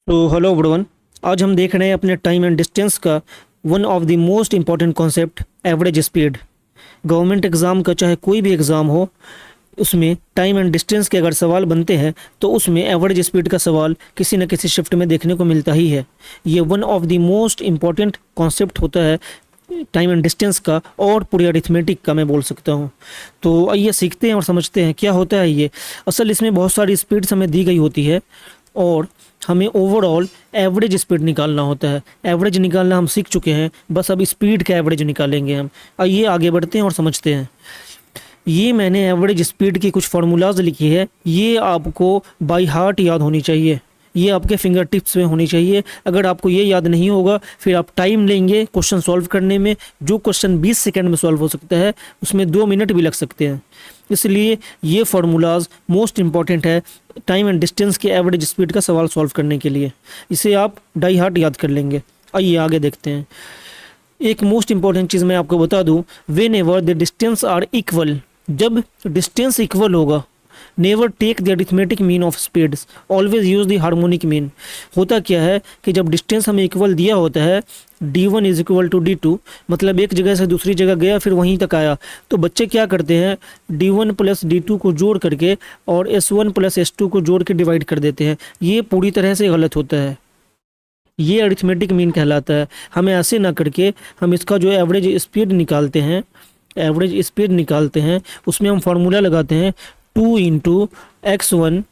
तो hello everyone. आज हम देख रहे हैं अपने टाइम एंड डिस्टेंस का one of the most important concept, average speed. Government exam का चाहे कोई भी एग्ज़ाम हो, उसमें टाइम एंड डिस्टेंस के अगर सवाल बनते हैं तो उसमें एवरेज स्पीड का सवाल किसी न किसी शिफ्ट में देखने को मिलता ही है। ये one of the most important concept होता है टाइम एंड डिस्टेंस का और पूरी अरिथमेटिक का, मैं बोल सकता हूँ। तो आइए सीखते हैं और समझते हैं क्या होता है ये। असल इसमें बहुत सारी स्पीड्स हमें दी गई होती है और हमें ओवरऑल एवरेज स्पीड निकालना होता है। एवरेज निकालना हम सीख चुके हैं, बस अब स्पीड का एवरेज निकालेंगे हम। आइए आगे बढ़ते हैं और समझते हैं। ये मैंने एवरेज स्पीड की कुछ फार्मूलाज लिखी है, ये आपको बाय हार्ट याद होनी चाहिए, ये आपके फिंगर टिप्स में होनी चाहिए। अगर आपको ये याद नहीं होगा फिर आप टाइम लेंगे क्वेश्चन सॉल्व करने में। जो क्वेश्चन 20 सेकंड में सॉल्व हो सकता है उसमें 2 मिनट भी लग सकते हैं। इसलिए ये फार्मूलाज मोस्ट इंपॉर्टेंट है टाइम एंड डिस्टेंस के एवरेज स्पीड का सवाल सॉल्व करने के लिए। इसे आप डाई हार्ट याद कर लेंगे। आइए आगे देखते हैं। एक मोस्ट इंपॉर्टेंट चीज़ मैं आपको बता दूं, whenever the distance are equal, जब डिस्टेंस इक्वल होगा, never take the arithmetic mean of speeds, always use the harmonic mean. होता क्या है कि जब डिस्टेंस हमें इक्वल दिया होता है, d1 is equal to d2, मतलब एक जगह से दूसरी जगह गया फिर वहीं तक आया, तो बच्चे क्या करते हैं, d1 प्लस d2 को जोड़ करके और s1 प्लस s2 को जोड़ के डिवाइड कर देते हैं। ये पूरी तरह से गलत होता है, ये अरिथमेटिक मीन कहलाता है। हमें ऐसे ना करके हम इसका जो एवरेज स्पीड निकालते हैं, एवरेज स्पीड निकालते हैं, उसमें हम फार्मूला लगाते हैं 2 into x1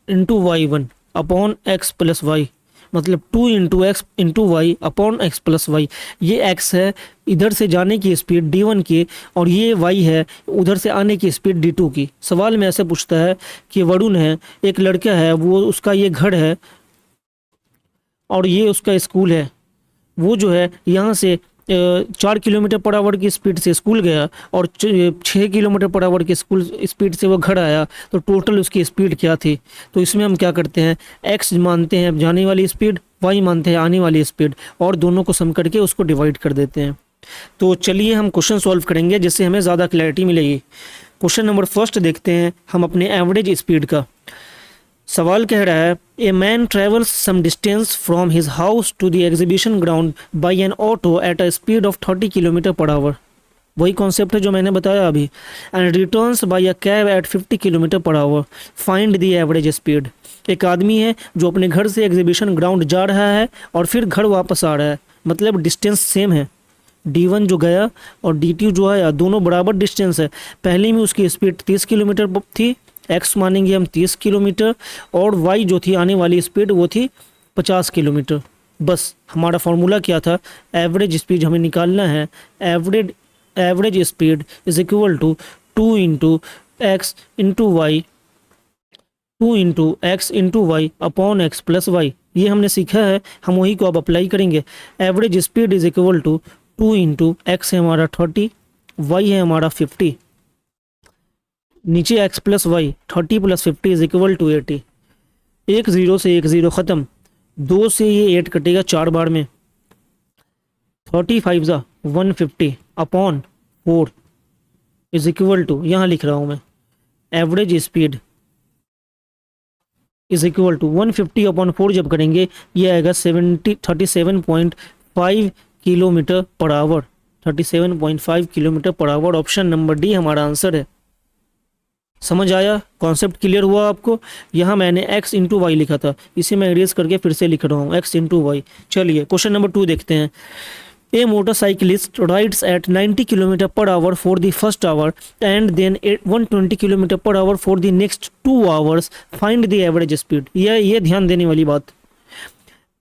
into y1 upon x plus Y, मतलब 2 into X into Y upon X plus Y. ये x है इधर से जाने की स्पीड d1 की, और ये y है उधर से आने की स्पीड d2 की। सवाल में ऐसे पूछता है कि वरुण है, एक लड़का है, वो उसका ये घर है और ये उसका स्कूल है। वो जो है यहाँ से 4 किलोमीटर पर आवर की स्पीड से स्कूल गया और 6 किलोमीटर पर आवर की स्कूल स्पीड से वो घर आया, तो टोटल उसकी स्पीड क्या थी। तो इसमें हम क्या करते हैं, x मानते हैं जाने वाली स्पीड, y मानते हैं आने वाली स्पीड, और दोनों को सम करके उसको डिवाइड कर देते हैं। तो चलिए हम क्वेश्चन सॉल्व करेंगे जिससे हमें ज़्यादा क्लैरिटी मिलेगी। क्वेश्चन नंबर फर्स्ट देखते हैं हम अपने एवरेज स्पीड का। सवाल कह रहा है, a man travels some distance from his house to the exhibition ground by an auto at a speed of 30 kilometre per hour. वही कॉन्सेप्ट है जो मैंने बताया अभी। And returns by a cab at 50 kilometre per hour, find the average speed. एक आदमी है जो अपने घर से एग्जीबिशन ग्राउंड जा रहा है और फिर घर वापस आ रहा है, मतलब डिस्टेंस सेम है। d1 जो गया और d2 जो आया, दोनों बराबर डिस्टेंस है। पहले में उसकी स्पीड 30 किलोमीटर थी, x मानेंगे हम 30 किलोमीटर, और y जो थी आने वाली स्पीड वो थी 50 किलोमीटर। बस हमारा फॉर्मूला क्या था, एवरेज स्पीड हमें निकालना है। Average speed is equal to 2 into X into Y, 2 into X into Y upon X plus Y. ये हमने सीखा है, हम वही को अब अप्लाई करेंगे। Average speed is equal to 2 into X है हमारा 30, वाई है हमारा 50, नीचे x plus Y, 30 plus 50 is equal to 80। एक ज़ीरो से एक ज़ीरो ख़त्म, 2 से ये 8 कटेगा 4 बार में, 35 ज़ा 150 अपॉन 4 इज इक्वल टू, यहाँ लिख रहा हूँ मैं, average speed is equal to 150 upon 4 जब करेंगे ये आएगा 37.5 kilometre per hour, 37.5 kilometre per hour. Option number D हमारा आंसर है। समझ आया, कॉन्सेप्ट क्लियर हुआ आपको। यहाँ मैंने x इंटू वाई लिखा था, इसे मैं इरेज करके फिर से लिख रहा हूँ x इंटू वाई। चलिए क्वेश्चन नंबर 2 देखते हैं। A motorcyclist rides at 90 kilometre per hour for the first hour and then 120 kilometre per hour for the next 2 hours, find the average speed. ये ध्यान देने वाली बात।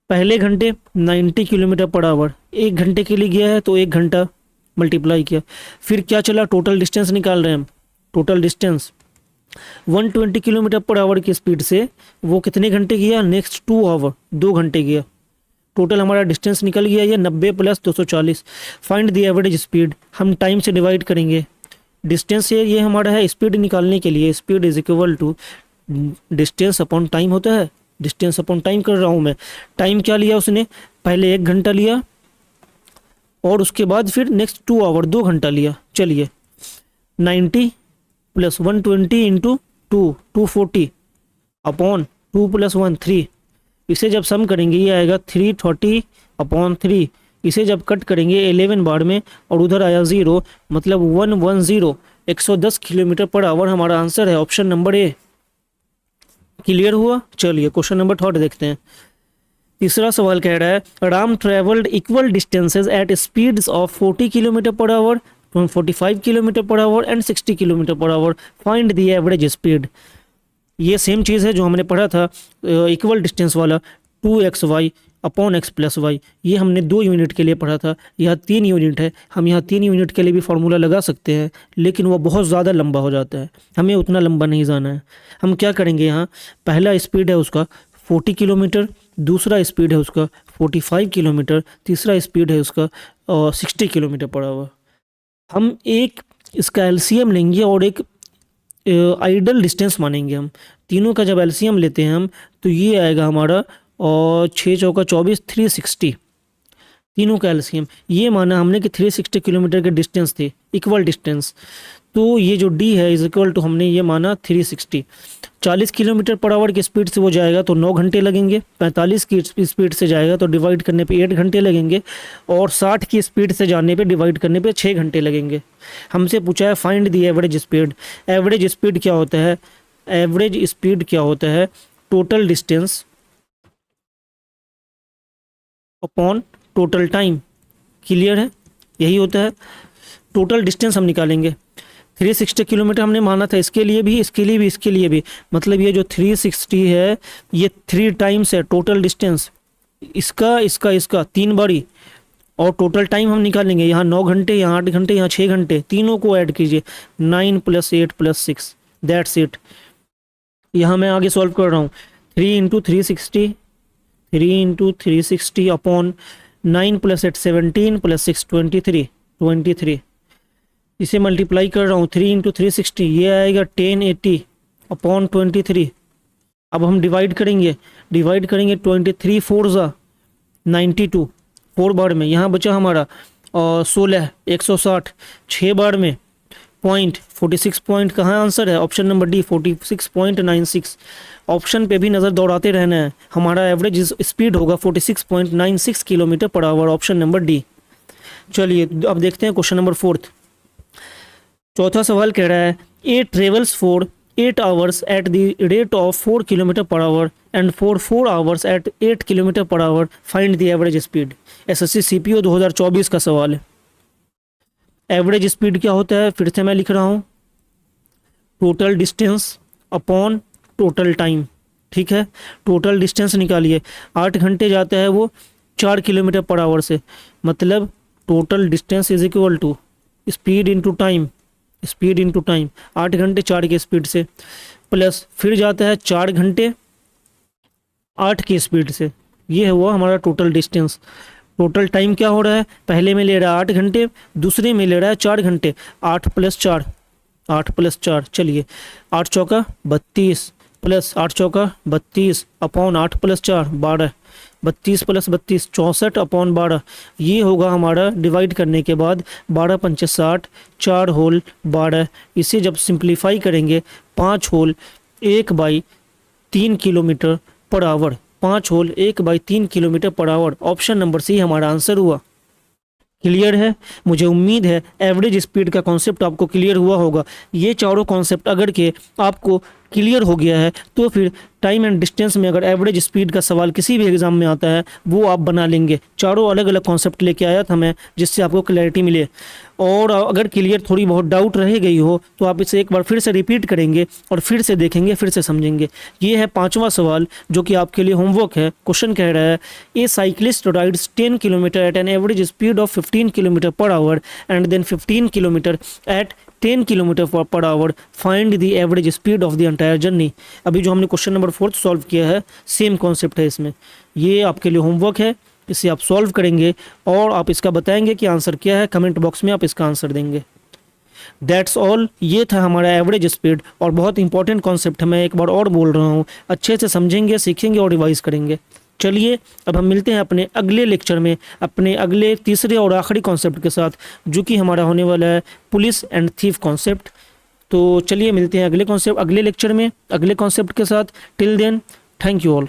पहले घंटे 90 किलोमीटर पर आवर, 1 घंटे के लिए गया है तो 1 घंटा मल्टीप्लाई किया, फिर क्या चला, टोटल डिस्टेंस निकाल रहे हैं हम। Total distance 120 kilometre per our की स्पीड से वो कितने घंटे गया, नेक्स्ट 2 आवर, 2 घंटे गया। टोटल हमारा डिस्टेंस निकल गया ये 90 plus 240। Find the average speed, हम टाइम से डिवाइड करेंगे। डिस्टेंस ये हमारा है स्पीड निकालने के लिए, speed is equal to distance upon time होता है। डिस्टेंस अपॉन टाइम कर रहा हूँ मैं। टाइम क्या लिया उसने, पहले 1 घंटा लिया और उसके बाद फिर नेक्स्ट 2 आवर 2 घंटा लिया। चलिए 90 प्लस 120 इंटू 2 240 अपॉन 2 प्लस 1 3, इसे जब सम करेंगे ये आएगा 330/3। इसे जब कट करेंगे 11 बार में और उधर आया 0, मतलब 110 किलोमीटर पर आवर हमारा आंसर है ऑप्शन नंबर ए। क्लियर हुआ? चलिए क्वेश्चन नंबर 3 देखते हैं। तीसरा सवाल कह रहा है Ram travelled equal distances at speeds of 40 kilometre per hour, 45 kilometre per hour and 60 kilometre per hour, find the average speed. ये सेम चीज़ है जो हमने पढ़ा था इक्वल डिस्टेंस वाला 2xy upon x plus Y. ये हमने 2 यूनिट के लिए पढ़ा था, यहाँ 3 यूनिट है। हम यहाँ 3 यूनिट के लिए भी फार्मूला लगा सकते हैं, लेकिन वो बहुत ज़्यादा लंबा हो जाता है, हमें उतना लंबा नहीं जाना है। हम क्या करेंगे, यहाँ पहला स्पीड है उसका 40 किलोमीटर, दूसरा स्पीड है उसका 45 किलोमीटर, तीसरा स्पीड है उसका 60 किलोमीटर पर आवर। हम एक इसका एलसीएम लेंगे और एक आइडल डिस्टेंस मानेंगे। हम तीनों का जब एलसीएम लेते हैं हम, तो ये आएगा हमारा और 6 चौका 24 360। तीनों का एलसीएम ये माना हमने कि 360 किलोमीटर के डिस्टेंस थे, इक्वल डिस्टेंस। तो ये जो डी है इज इक्वल टू हमने ये माना 360। 40 किलोमीटर पर आवर की स्पीड से वो जाएगा तो 9 घंटे लगेंगे, 45 की स्पीड से जाएगा तो डिवाइड करने पे 8 घंटे लगेंगे, और 60 की स्पीड से जाने पे डिवाइड करने पे 6 घंटे लगेंगे। हमसे पूछा है find the average speed. Average speed क्या होता है? एवरेज स्पीड क्या होता है? Total distance upon total time. Clear है? यही होता है। टोटल डिस्टेंस हम निकालेंगे। 360 किलोमीटर हमने माना था, इसके लिए भी, इसके लिए भी, इसके लिए भी, मतलब ये जो 360 है ये 3 टाइम्स है टोटल डिस्टेंस, इसका इसका इसका 3 बारी, और टोटल टाइम हम निकालेंगे। यहाँ 9 घंटे, यहाँ 8 घंटे, यहाँ 6 घंटे, तीनों को ऐड कीजिए, 9 + 8 + 6, दैट्स इट। यहाँ मैं आगे सॉल्व कर रहा हूँ। 3 × 360 अपॉन 9 + 8 17 + 6 23। इसे मल्टीप्लाई कर रहा हूँ 3 × 360, ये आएगा 1080 अपॉन 23। अब हम डिवाइड करेंगे 23 4 × 92, 4 बार में। यहाँ बचा हमारा 16 160, 6 बार में पॉइंट 46 पॉइंट। कहाँ आंसर है? Option number D 46.96। ऑप्शन पे भी नज़र दौड़ाते रहना है। हमारा एवरेज स्पीड होगा 46.96 kilometre per hour, option number D. चलिए अब देखते हैं क्वेश्चन नंबर 4। चौथा सवाल कह रहा है a travels for 8 hours at the rate of 4 kilometre per hour and for 4 hours at 8 kilometre per hour, find the average speed. SSC CPO 2024 का सवाल है। एवरेज स्पीड क्या होता है? फिर से मैं लिख रहा हूँ, total distance upon total time. ठीक है, टोटल डिस्टेंस निकालिए। 8 घंटे जाता है वो 4 किलोमीटर पर आवर से, मतलब total distance is equal to speed into time, speed into time. 8 घंटे 4 की स्पीड से, प्लस फिर जाता है 4 घंटे 8 की स्पीड से। ये है वो हमारा टोटल डिस्टेंस। टोटल टाइम क्या हो रहा है? पहले में ले रहा है 8 घंटे, दूसरे में ले रहा है 4 घंटे। 8 + 4, चलिए 8 चौका 32 प्लस 8 चौका 32 अपॉन 8 + 4 12, 32 + 32 64 अपॉन 12। ये होगा हमारा डिवाइड करने के बाद 12 × 5 = 60, 4 होल 12। इसे जब सिंप्लीफाई करेंगे 5 whole 1/3 kilometre per hour, 5 whole 1/3 kilometre per hour. Option number C हमारा आंसर हुआ। क्लियर है? मुझे उम्मीद है एवरेज स्पीड का कॉन्सेप्ट आपको क्लियर हुआ होगा। ये चारों कॉन्सेप्ट अगर के आपको क्लियर हो गया है तो फिर टाइम एंड डिस्टेंस में अगर एवरेज स्पीड का सवाल किसी भी एग्जाम में आता है वो आप बना लेंगे। चारों अलग अलग कॉन्सेप्ट लेके आया था मैं, जिससे आपको क्लैरिटी मिले। और अगर क्लियर थोड़ी बहुत डाउट रह गई हो तो आप इसे एक बार फिर से रिपीट करेंगे और फिर से देखेंगे, फिर से समझेंगे। ये है 5वां सवाल जो कि आपके लिए होमवर्क है। क्वेश्चन कह रहा है a cyclist rides 10 kilometre at an average speed of 15 kilometre per hour and then 15 kilometre at 10 kilometre per hour, find the average speed of the entire journey. अभी जो हमने क्वेश्चन नंबर 4 सॉल्व किया है same concept है इसमें। ये आपके लिए होमवर्क है, इसे आप सॉल्व करेंगे और आप इसका बताएंगे कि आंसर क्या है। कमेंट बॉक्स में आप इसका आंसर देंगे। That's all. ये था हमारा एवरेज स्पीड और बहुत इंपॉर्टेंट कॉन्सेप्ट है। मैं एक बार और बोल रहा हूँ, अच्छे से समझेंगे, सीखेंगे और रिवाइज करेंगे। चलिए अब हम मिलते हैं अपने अगले लेक्चर में, अपने अगले तीसरे और आखिरी कॉन्सेप्ट के साथ, जो कि हमारा होने वाला है पुलिस एंड थीफ कॉन्सेप्ट। तो चलिए मिलते हैं अगले लेक्चर में अगले कॉन्सेप्ट के साथ। Till then, thank you all.